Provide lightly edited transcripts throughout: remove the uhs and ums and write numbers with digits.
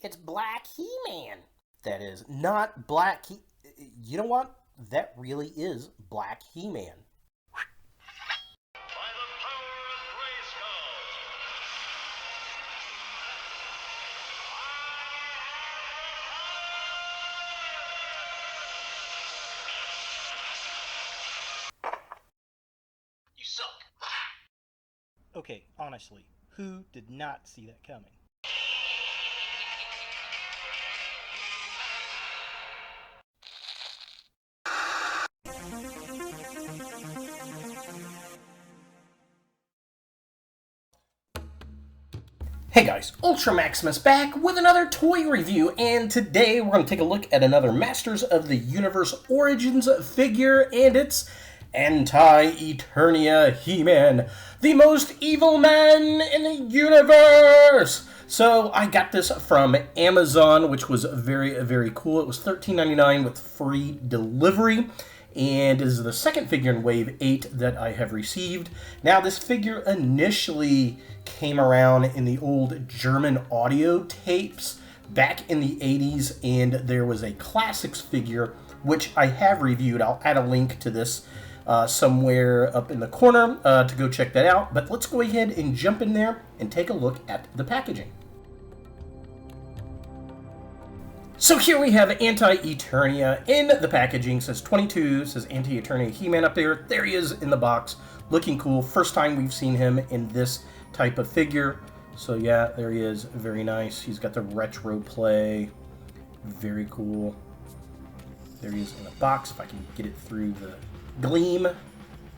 It's Black He-Man. That is not Black He... You know what? That really is Black He-Man. You suck. Okay, honestly, who did not see that coming? Hey guys, Ultra Maximus back with another toy review, and today we're going to take a look at another Masters of the Universe Origins figure, and it's Eternia He-Man, the most evil man in the universe! So I got this from Amazon, which was very, very cool. It was $13.99 with free delivery. And is the second figure in Wave 8 that I have received. Now, this figure initially came around in the old German audio tapes back in the 80s, and there was a classics figure, which I have reviewed. I'll add a link to this somewhere up in the corner to go check that out. But let's go ahead and jump in there and take a look at the packaging. So here we have Anti-Eternia in the packaging. Says 22, says Anti-Eternia He-Man up there. There he is in the box, looking cool. First time we've seen him in this type of figure. So yeah, there he is, very nice. He's got the retro play, very cool. There he is in the box, if I can get it through the gleam.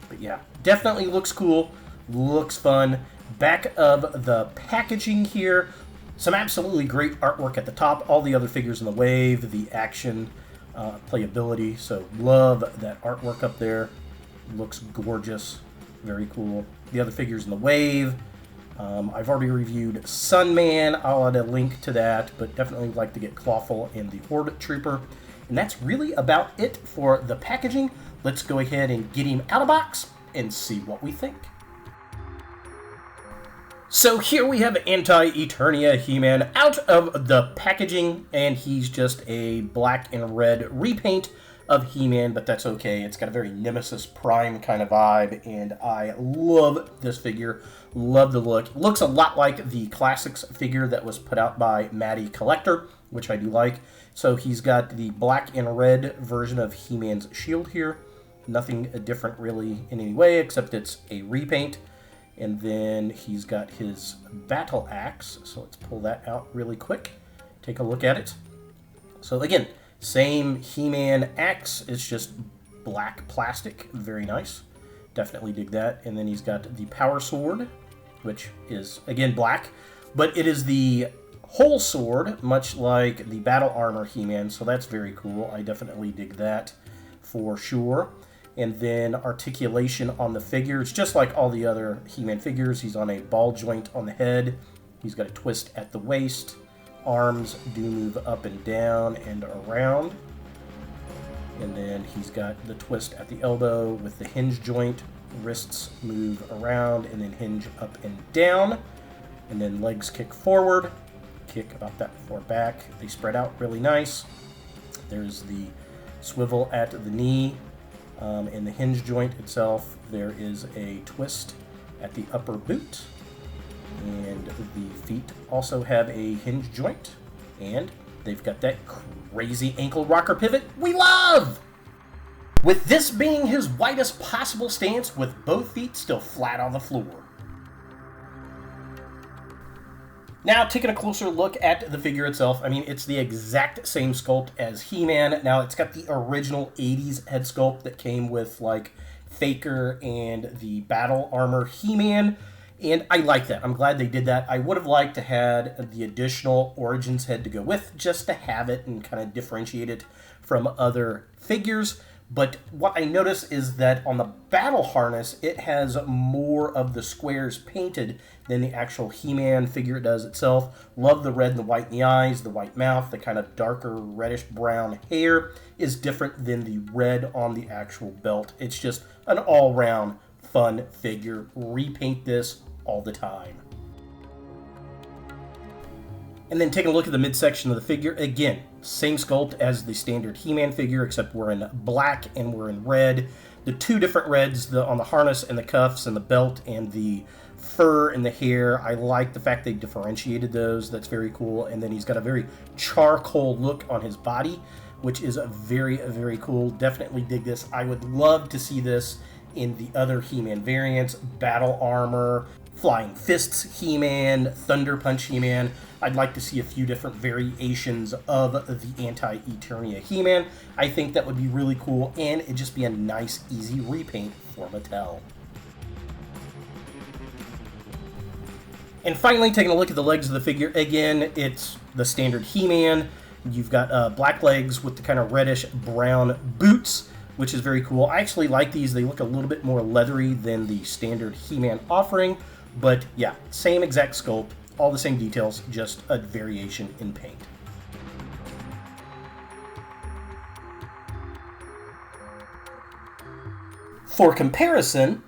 But yeah, definitely looks cool, looks fun. Back of the packaging here. Some absolutely great artwork at the top. All the other figures in the wave, the action, playability. So love that artwork up there. Looks gorgeous. Very cool. The other figures in the wave. I've already reviewed Sunman. I'll add a link to that, but definitely like to get Clawful and the Horde Trooper. And that's really about it for the packaging. Let's go ahead and get him out of box and see what we think. So here we have Anti-Eternia He-Man out of the packaging, and he's just a black and red repaint of He-Man, but that's okay. It's got a very Nemesis Prime kind of vibe, and I love this figure. Love the look. Looks a lot like the Classics figure that was put out by Mattel Collector, which I do like. So he's got the black and red version of He-Man's shield here. Nothing different really in any way, except it's a repaint. And then he's got his battle axe. So let's pull that out really quick. Take a look at it. So again, same He-Man axe. It's just black plastic. Very nice. Definitely dig that. And then he's got the power sword, which is, again, black. But it is the whole sword, much like the battle armor He-Man. So that's very cool. I definitely dig that for sure. And then articulation on the figures, just like all the other He-Man figures. He's on a ball joint on the head. He's got a twist at the waist. Arms do move up and down and around. And then he's got the twist at the elbow with the hinge joint. Wrists move around and then hinge up and down. And then legs kick forward. Kick about that far back. They spread out really nice. There's the swivel at the knee. In the hinge joint itself, there is a twist at the upper boot. And the feet also have a hinge joint. And they've got that crazy ankle rocker pivot we love! With this being his widest possible stance, with both feet still flat on the floor. Now, taking a closer look at the figure itself, I mean, it's the exact same sculpt as He-Man. Now, it's got the original 80s head sculpt that came with, like, Faker and the battle armor He-Man, and I like that. I'm glad they did that. I would have liked to had the additional Origins head to go with, just to have it and kind of differentiate it from other figures. But what I notice is that on the battle harness, it has more of the squares painted than the actual He-Man figure does itself. Love the red and the white in the eyes, the white mouth, the kind of darker reddish-brown hair is different than the red on the actual belt. It's just an all-round fun figure. Repaint this all the time. And then taking a look at the midsection of the figure, again, same sculpt as the standard He-Man figure, except we're in black and we're in red. The two different reds on the harness and the cuffs and the belt and the fur and the hair, I like the fact they differentiated those. That's very cool. And then he's got a very charcoal look on his body, which is very, very cool. Definitely dig this. I would love to see this in the other He-Man variants, Battle Armor, Flying Fists He-Man, Thunder Punch He-Man. I'd like to see a few different variations of the Anti-Eternia He-Man. I think that would be really cool, and it'd just be a nice, easy repaint for Mattel. And finally, taking a look at the legs of the figure, again, it's the standard He-Man. You've got black legs with the kind of reddish-brown boots, which is very cool. I actually like these. They look a little bit more leathery than the standard He-Man offering. But yeah, same exact sculpt, all the same details, just a variation in paint. For comparison,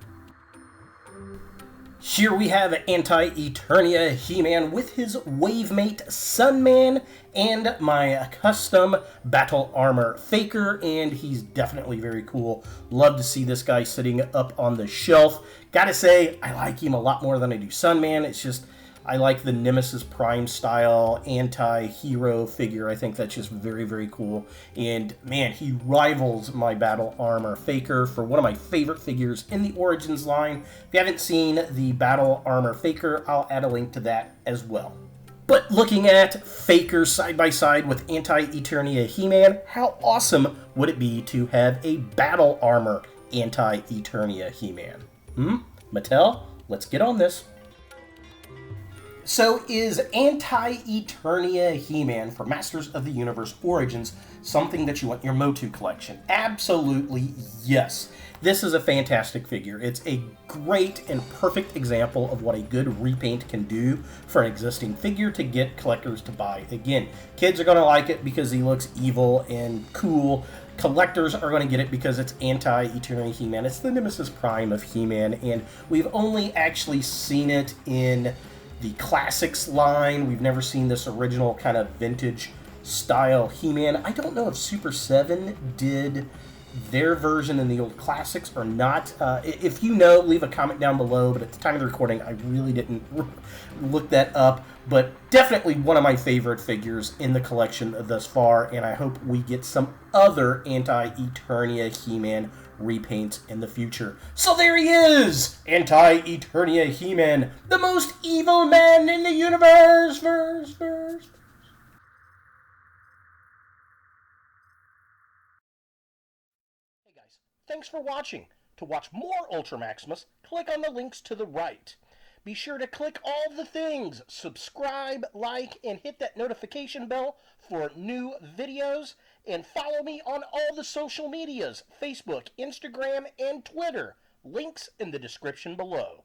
here we have Anti-Eternia He-Man with his Wavemate Sunman and my custom Battle Armor Faker, and he's definitely very cool. Love to see this guy sitting up on the shelf. Gotta say, I like him a lot more than I do Sunman. It's just, I like the Nemesis Prime style anti-hero figure. I think that's just very, very cool. And man, he rivals my Battle Armor Faker for one of my favorite figures in the Origins line. If you haven't seen the Battle Armor Faker, I'll add a link to that as well. But looking at Faker side by side with Anti-Eternia He-Man, how awesome would it be to have a Battle Armor Anti-Eternia He-Man? Mattel, let's get on this. So is Anti-Eternia He-Man for Masters of the Universe Origins something that you want in your Motu collection? Absolutely yes. This is a fantastic figure. It's a great and perfect example of what a good repaint can do for an existing figure to get collectors to buy again. Kids are going to like it because he looks evil and cool. Collectors are going to get it because it's Anti-Eternia He-Man. It's the Nemesis Prime of He-Man, and we've only actually seen it in the Classics line. We've never seen this original kind of vintage style He-Man. I don't know if Super 7 did their version in the old Classics or not. If you know, leave a comment down below, but at the time of the recording, I really didn't look that up. But definitely one of my favorite figures in the collection thus far, and I hope we get some other Anti-Eternia He-Man repaints in the future. So there he is! Anti-Eternia He-Man, the most evil man in the universe! Hey guys, thanks for watching. To watch more Ultra Maximus, click on the links to the right. Be sure to click all the things, subscribe, like, and hit that notification bell for new videos, and follow me on all the social medias, Facebook, Instagram, and Twitter. Links in the description below.